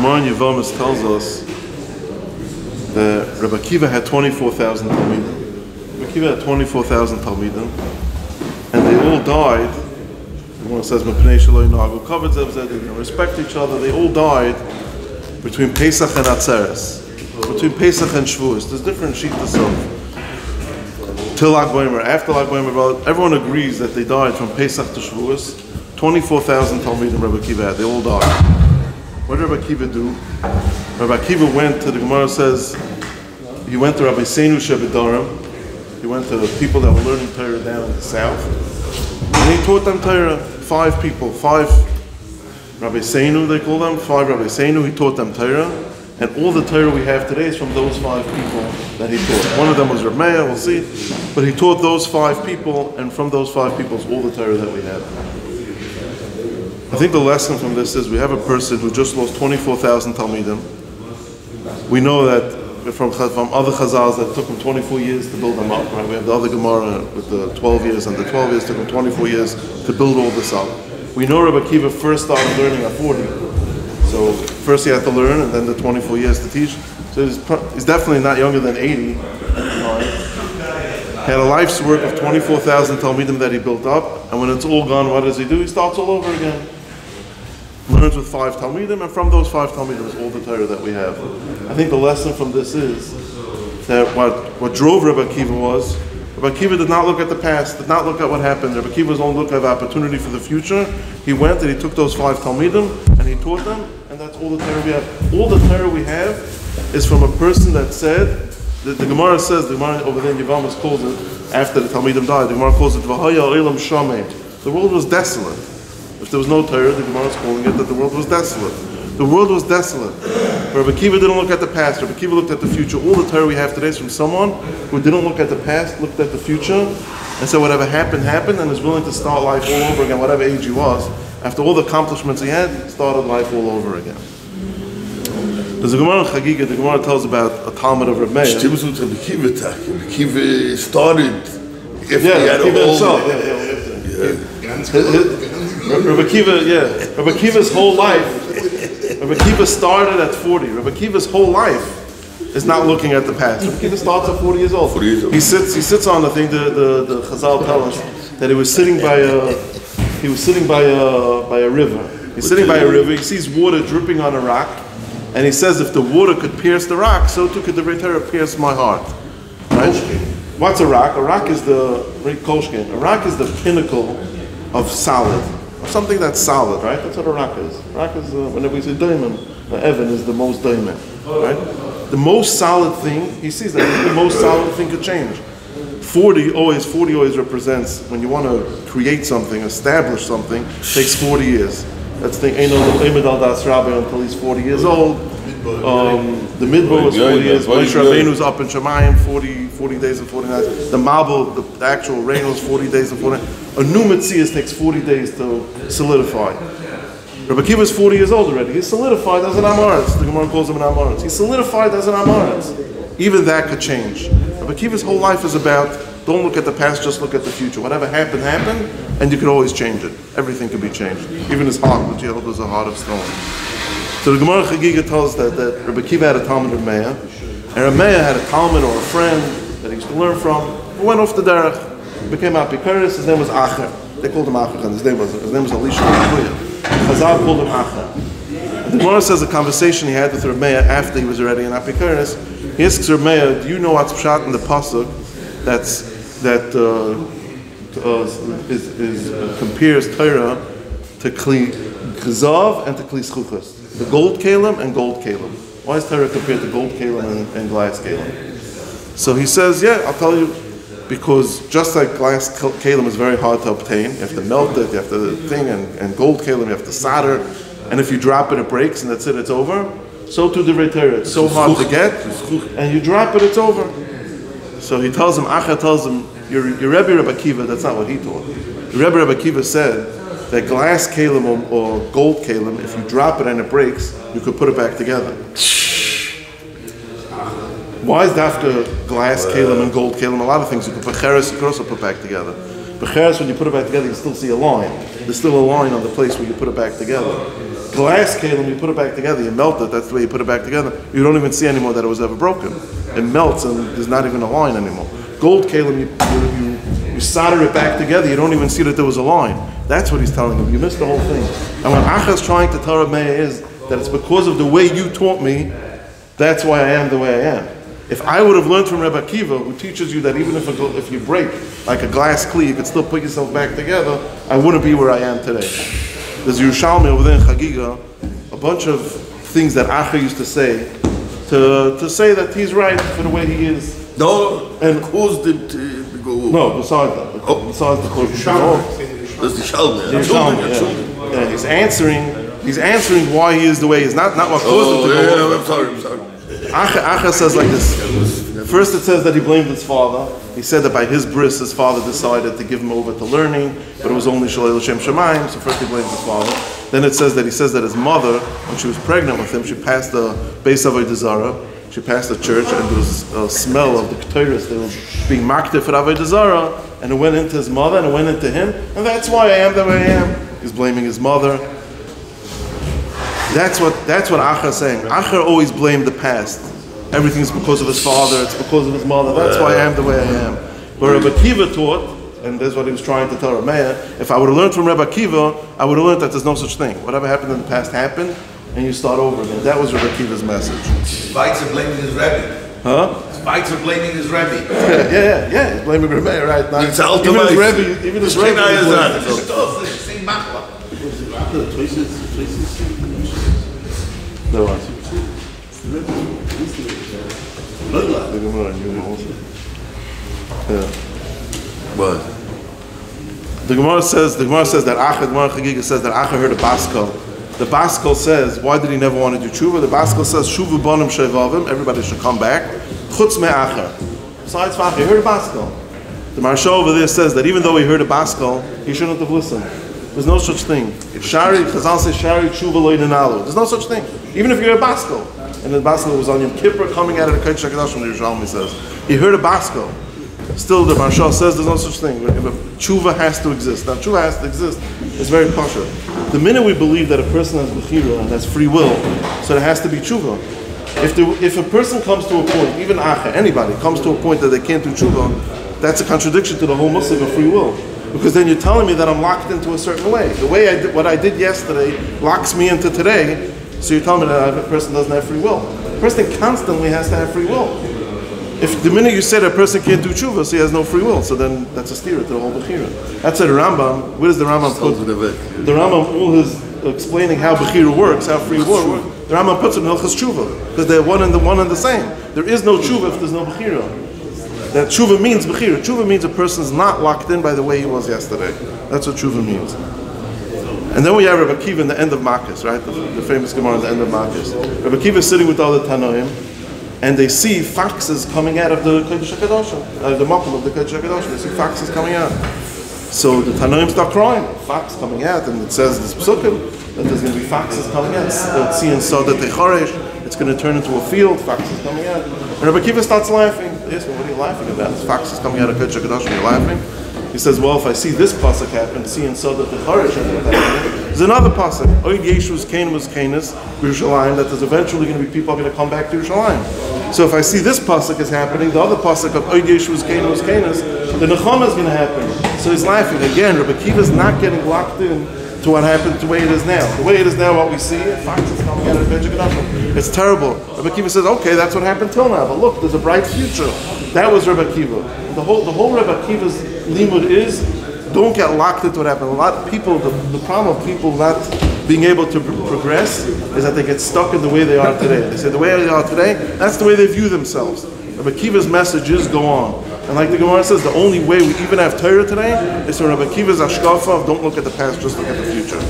Gemara in Yevamos tells us that Rabbi Akiva had 24,000 Talmidim. Rabbi Akiva had 24,000 Talmidim, and they all died. The Gemara says, they respect each other. They all died between Pesach and Atzeres, between Pesach and Shavuos. There's different Shitas of till Lag BaOmer, after Lag BaOmer. Everyone agrees that they died from Pesach to Shavuos. 24,000 Talmidim Rabbi Akiva had. They all died. What did Rabbi Akiva do? Rabbi Akiva went to, the Gemara says, he went to Rabbi Seinu Shebedarim. He went to the people that were learning Torah down in the south. And he taught them Torah. 5 people, 5 Rabbi Seinu, they call them, 5 Rabbi Seinu. He taught them Torah. And all the Torah we have today is from those 5 people that he taught. One of them was R Meir, we'll see. But he taught those 5 people, and from those 5 people is all the Torah that we have. I think the lesson from this is we have a person who just lost 24,000 Talmidim. We know that from other Chazals that took him 24 years to build them up. Right? We have the other Gemara with the 12 years, and the 12 years took him 24 years to build all this up. We know Rabbi Akiva first started learning at 40. So first he had to learn, and then the 24 years to teach. So he's definitely not younger than 80. Had a life's work of 24,000 Talmidim that he built up, and when it's all gone, what does he do? He starts all over again. Learns with 5 Talmidim, and from those 5 Talmidim is all the Torah that we have. I think the lesson from this is that what drove Rabbi Akiva was, Rabbi Akiva did not look at the past, did not look at what happened. Rabbi Akiva was only looking at the opportunity for the future. He went and he took those 5 Talmidim, and he taught them, and that's all the Torah we have. All the Torah we have is from a person that said, the Gemara says, the Gemara over there in Yevamos calls it, after the Talmidim died, the Gemara calls it, V'haya olam shamein. The world was desolate. If there was no Torah, the Gemara is calling it that the world was desolate. The world was desolate. Rabbi Akiva didn't look at the past. Rabbi Akiva looked at the future. All the Torah we have today is from someone who didn't look at the past, looked at the future, and said whatever happened, happened, and is willing to start life all over again, whatever age he was. After all the accomplishments he had, started life all over again. There's a Gemara in Chagiga, the Gemara tells about a Talmud of Rabbi Meir. Rabbi Akiva started if he had a whole... Rabbi Akiva's whole life, Rabbi Akiva started at 40. Rabbi Akiva's whole life is not looking at the past. Rabbi Akiva starts at 40 years old. 40 years old. He sits on the thing, the Chazal tell us that he was sitting by a river. He's sitting by a river, he sees water dripping on a rock, and he says if the water could pierce the rock, so too could the divrei pierce my heart. Right? What's a rock? A rock is the pinnacle of solid, of something that's solid, right? That's what a rock is. A rock is, whenever we say diamond, the Evan is the most diamond, right? The most solid thing, he sees that the most solid thing could change. 40 always represents, when you want to create something, establish something, takes 40 years. That's the thing, until he's 40 years old. The Midbar was 40 years. Moshe Rabbeinu's up in Shemayim 40 days and 40 nights. The Mabul, the actual rain was 40 days and 40 nights. A new Metzias takes 40 days to solidify. Rabbi Akiva is 40 years old already. He's solidified as an Amaretz. The Gemara calls him an Amaretz. He's solidified as an Amaretz. Even that could change. Rabbi Akiva's whole life is about, don't look at the past, just look at the future. Whatever happened, happened, and you could always change it. Everything could be changed. Even his heart, which he held was a heart of stone. So the Gemara Chagiga tells us that Rabbi Akiva had a Talmud of Meir, and Rabbi Meir had a Talmud or a friend that he used to learn from, who went off the derech, became Apikaris. His name was Acher. They called him Acher, and his name was Elisha. Chazal called him Acher. The Gemara says a conversation he had with Rabbi Meir after he was already in Apikaris. He asks Rabbi Meir, do you know what's pshat in the pasuk that compares Torah to Kli Chazav and to Kli Zchukos? The gold kalim and gold kalim. Why is Torah compared to gold kalim and glass kalim? So he says, yeah, I'll tell you, because just like glass kalim is very hard to obtain, you have to melt it, you have to thing, and gold kalim you have to solder, and if you drop it, it breaks, and that's it, it's over. So too divrei Torah, it's so hard to get, and you drop it, it's over. So he tells him, Acha tells him, your Rebbe Rabbi Akiva, that's not what he taught. The Rebbe Rabbi Akiva said that glass kalim or gold kalim, if you drop it and it breaks, you could put it back together. Why is that after glass kalim and gold kalim? A lot of things you could put cheres, you could also put back together. But Becheres, when you put it back together, you still see a line. There's still a line on the place where you put it back together. Glass kalim, you put it back together, you melt it, that's the way you put it back together. You don't even see anymore that it was ever broken. It melts and there's not even a line anymore. Gold kalim, you solder it back together, you don't even see that there was a line. That's what he's telling him. You missed the whole thing. And what Acha's trying to tell Reb Meir is that it's because of the way you taught me, that's why I am the way I am. If I would have learned from Rebbe Akiva, who teaches you that even if you break like a glass kli, you can still put yourself back together, I wouldn't be where I am today. There's Yerushalmi over there in Chagiga, a bunch of things that Acha used to say to say that he's right for the way he is. No, and caused him to go. No, besides that. Besides the Kollel. That's the Shalmi. Yeah, he's answering why he is the way he is. Not what caused him to go. I'm sorry. Acha says like this. First it says that he blamed his father. He said that by his bris, his father decided to give him over to learning, but it was only Shalei L'Shem Shemayim, so first he blames his father. Then it says that he says that his mother, when she was pregnant with him, she passed the Beis Avodah Zarah, she passed the church, and there was a smell of the Ketores. They were being makter for Avodah Zarah, and it went into his mother, and it went into him, and that's why I am the way I am. He's blaming his mother. That's what Acha is saying. Acha always blamed the past. Everything's because of his father, it's because of his mother, that's why I am the way I am. But Rebbe Akiva taught, and that's what he was trying to tell Reb Meir, if I would have learned from Rebbe Akiva, I would have learned that there's no such thing. Whatever happened in the past happened, and you start over again. That was Rebbe Akiva's message. Fights are blaming his Rebbe. Huh? Fights are blaming his Rebbe. Yeah, he's blaming Reb Meir, right? Now, It's even his Rebbe is blaming. Same machla. No one. What? The Gemara says that Chagiga says that Acha heard a Baskel. The Baskel says, why did he never want to do tshuva? The Baskel says, Shuvu bonim shevavim, everybody should come back. Chutz me Acha. Besides Acha, he heard a Baskel. The Maharsha over there says that even though he heard a Baskel, he shouldn't have listened. There's no such thing. Chazal says, Shari tshuva lo yinalu. There's no such thing. Even if you're a Baskel. And the Baskel was on Yom Kippur coming out of the Kodesh HaKadosh, the Yerushalmi says. He heard a Baskel. Still, the Maharsha says there's no such thing. Tshuva has to exist. Now, tshuva has to exist. It's very pasha. The minute we believe that a person has bechira and has free will, so there has to be tshuva. If a person comes to a point, even Acha, anybody, comes to a point that they can't do tshuva, that's a contradiction to the whole musig of free will. Because then you're telling me that I'm locked into a certain way. The way I did, what I did yesterday locks me into today, so you're telling me that a person doesn't have free will. A person constantly has to have free will. If the minute you say that a person can't do tshuva, so he has no free will, so then that's a steer to the whole bechira. That's a Rambam. Where does the Rambam put? The Rambam, all his explaining how bechira works, how free will works. The Rambam puts it in Hilchas Tshuva because they're one and the same. There is no tshuva if there's no bechira. That tshuva means bechira. Tshuva means a person's not locked in by the way he was yesterday. That's what tshuva means. And then we have Rebbe Akiva in the end of Makos, right? The famous Gemara in the end of Makos. Rebbe Akiva is sitting with the other Tanoim, and they see foxes coming out of the Kodesh HaKadosh, the makom of the Kodesh HaKadosh. They see foxes coming out. So the Tanoim start crying. Fox coming out, and it says this psukim that there's going to be foxes coming out. See in Soda Techoresh, it's going to turn into a field. Foxes coming out. And Rebbe Akiva starts laughing. Yes, well, what are you laughing about? There's foxes coming out of Kodesh HaKadosh, and you're laughing. He says, well, if I see this pasuk happen, see in Soda Techoresh, there's another pasuk. Oid Yeshu's Kain was Kainis, Yerushalayim, that there's eventually going to be people going to come back to Yerushalayim. So if I see this pasuk is happening, the other pasuk of Oid Yeshu's Kain was Kainis, the Nechama is going to happen. So he's laughing again. Rebbe Akiva is not getting locked in to what happened, to the way it is now. The way it is now, what we see, foxes coming out of the Kodesh. It's terrible. Rebbe Akiva says, okay, that's what happened till now, but look, there's a bright future. That was Rebbe Akiva. The whole Rebbe Akiva's limud is, don't get locked into what happened. A lot of people, the problem of people not being able to progress is that they get stuck in the way they are today. They say the way they are today, that's the way they view themselves. Rebbe Akiva's message is go on. And like the Gemara says, the only way we even have Torah today is from Rebbe Akiva's ashkafa of don't look at the past, just look at the future.